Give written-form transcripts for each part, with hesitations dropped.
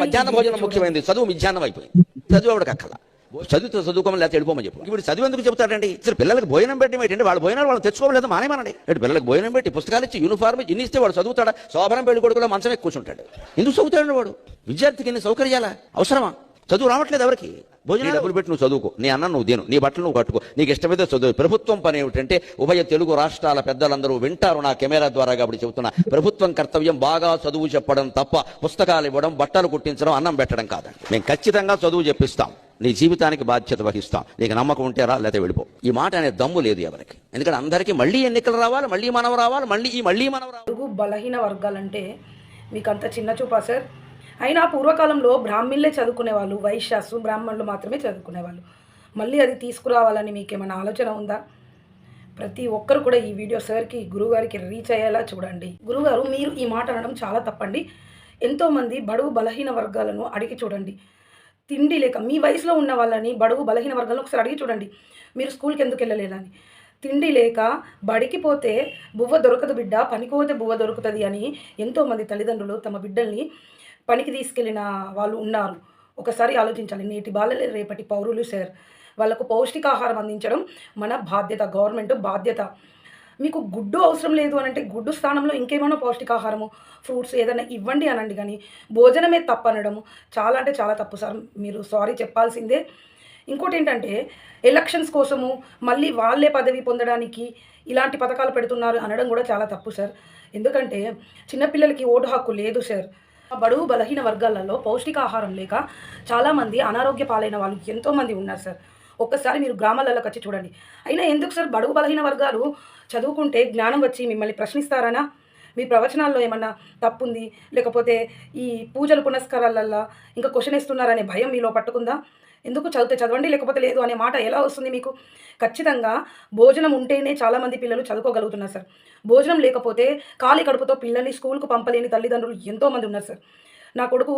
మధ్యాహ్న భోజనం ముఖ్యమైనది, చదువు మిధ్యాహ్నం అయిపోయింది. చదువు ఎవరికి అక్కల, చదువుకోమని లేకపోతే వెళ్ళిపోమని చెప్పు. ఇప్పుడు చదువు ఎందుకు చెబుతాడండి? అసలు పిల్లలకు భోజనం పెట్టి ఏంటంటే వాళ్ళ భోజనాలు వాళ్ళు తెచ్చుకోలేదు మానేమనండి. పిల్లలకు భోజనం పెట్టి పుస్తకాలు ఇచ్చి యూనిఫార్మ్ ఇచ్చి ఇన్ని ఇస్తే వాడు చదువుతాడా? శోభనం పెళ్లి కొడుకులో మంచం ఎక్కువ కూర్చుంటాడు. ఎందుకు చదువుతాడు వాడు? విద్యార్థికి ఎన్ని సౌకర్యాలా అవసరమా? చదువు రావట్లేదు ఎవరికి. భోజనం డబ్బులు పెట్టి నువ్వు చదువుకో, నీ అన్నం నువ్వు తిను, నీ బట్టలు నువ్వు కట్టుకో, నీకు ఇష్టమైతే చదువు. ప్రభుత్వం పని ఏమిటంటే ఉభయ తెలుగు రాష్ట్రాల పెద్దలందరూ వింటారు నా కెమెరా ద్వారా కాబట్టి చెబుతున్నా, ప్రభుత్వం కర్తవ్యం బాగా చదువు చెప్పడం తప్ప పుస్తకాలు ఇవ్వడం, బట్టలు కుట్టించడం, అన్నం పెట్టడం కాదండి. మేము ఖచ్చితంగా చదువు చెప్పిస్తాం, నీ జీవితానికి బాధ్యత వహిస్తాం, నీకు నమ్మకం ఉంటే రా, లేకపోతే వెళ్ళిపో. ఈ మాట అనే దమ్ము లేదు ఎవరికి. ఎందుకంటే అందరికీ మళ్ళీ ఎన్నికలు రావాలి, మళ్ళీ మనం రావాలి, మళ్ళీ మనం రావాలి. బలహీన వర్గాలంటే మీకు అంత చిన్న చూపా సార్? అయినా పూర్వకాలంలో బ్రాహ్మణులే చదువుకునేవాళ్ళు, వైశ్యాసు బ్రాహ్మణులు మాత్రమే చదువుకునేవాళ్ళు. మళ్ళీ అది తీసుకురావాలని మీకేమైనా ఆలోచన ఉందా? ప్రతి ఒక్కరు కూడా ఈ వీడియో సార్కి, గురువుగారికి రీచ్ అయ్యేలా చూడండి. గురువుగారు, మీరు ఈ మాట అనడం చాలా తప్పండి. ఎంతోమంది బడుగు బలహీన వర్గాలను అడిగి చూడండి, తిండి లేక మీ వయసులో ఉన్న వాళ్ళని బడుగు బలహీన వర్గాలను ఒకసారి అడిగి చూడండి, మీరు స్కూల్కి ఎందుకు వెళ్ళలేదని. తిండి లేక బడికి పోతే బువ్వ దొరకదు బిడ్డ, పనికి పోతే బువ్వ దొరుకుతుంది అని ఎంతోమంది తల్లిదండ్రులు తమ బిడ్డల్ని పనికి తీసుకెళ్ళిన వాళ్ళు ఉన్నారు. ఒకసారి ఆలోచించాలి. నేటి బాలలే రేపటి పౌరులు సార్. వాళ్ళకు పౌష్టికాహారం అందించడం మన బాధ్యత, గవర్నమెంట్ బాధ్యత. మీకు గుడ్డు అవసరం లేదు అని అంటే గుడ్డు స్థానంలో ఇంకేమైనా పౌష్టికాహారము, ఫ్రూట్స్ ఏదైనా ఇవ్వండి అనండి, కానీ భోజనమే తప్పు అనడము చాలా అంటే చాలా తప్పు సార్. మీరు సారీ చెప్పాల్సిందే. ఇంకోటి ఏంటంటే ఎలక్షన్స్ కోసము మళ్ళీ వాళ్ళే పదవి పొందడానికి ఇలాంటి పథకాలు పెడుతున్నారు అనడం కూడా చాలా తప్పు సార్. ఎందుకంటే చిన్నపిల్లలకి ఓటు హక్కు లేదు సార్. బడుగు బలహీన వర్గాలలో పౌష్టికాహారం లేక చాలామంది అనారోగ్య పాలైన వాళ్ళు ఎంతోమంది ఉన్నారు సార్. ఒక్కసారి మీరు గ్రామాలలోకి వచ్చి చూడండి. అయినా ఎందుకు సార్ బడుగు బలహీన వర్గాలు చదువుకుంటే జ్ఞానం వచ్చి మిమ్మల్ని ప్రశ్నిస్తారనా? మీ ప్రవచనాల్లో ఏమన్నా తప్పుంది, లేకపోతే ఈ పూజలు పునస్కారాలల్లో ఇంకా క్వశ్చన్ ఇస్తున్నారనే భయం మీలో పట్టుకుందా? ఎందుకు చదివితే చదవండి లేకపోతే లేదు అనే మాట ఎలా వస్తుంది మీకు? ఖచ్చితంగా భోజనం ఉంటేనే చాలామంది పిల్లలు చదువుకోగలుగుతున్నారు సార్. భోజనం లేకపోతే ఖాళీ కడుపుతో పిల్లల్ని స్కూల్కు పంపలేని తల్లిదండ్రులు ఎంతోమంది ఉన్నారు సార్. నా కొడుకు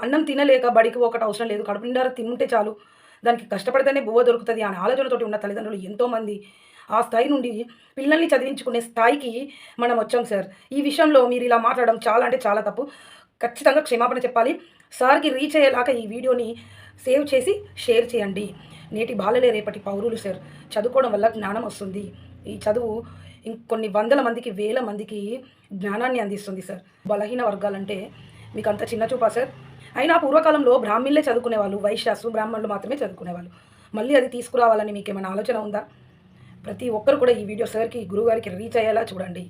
అన్నం తినలేక బడికి ఒకటి అవసరం లేదు, కడుపు నిండా తింటే చాలు, దానికి కష్టపడితేనే బువ్వ దొరుకుతుంది అనే ఆలోచనతోటి ఉన్న తల్లిదండ్రులు ఎంతోమంది. ఆ స్థాయి నుండి పిల్లల్ని చదివించుకునే స్థాయికి మనం వచ్చాం సార్. ఈ విషయంలో మీరు ఇలా మాట్లాడడం చాలా అంటే చాలా తప్పు. ఖచ్చితంగా క్షమాపణ చెప్పాలి. సార్కి రీచ్ అయ్యేలాగా ఈ వీడియోని సేవ్ చేసి షేర్ చేయండి. నేటి బాలలే రేపటి పౌరులు సార్. చదువుకోవడం వల్ల జ్ఞానం వస్తుంది. ఈ చదువు ఇంకొన్ని వందల మందికి, వేల మందికి జ్ఞానాన్ని అందిస్తుంది సార్. బలహీన వర్గాలంటే మీకు అంత చిన్న చూపా సార్? అయినా పూర్వకాలంలో బ్రాహ్మణులే చదువుకునేవాళ్ళు, వైశ్యాసు బ్రాహ్మణులు మాత్రమే చదువుకునేవాళ్ళు. మళ్ళీ అది తీసుకురావాలని మీకేమైనా ఆలోచన ఉందా? ప్రతి ఒక్కరు కూడా ఈ వీడియో సార్కి, గురువుగారికి రీచ్ అయ్యేలా చూడండి.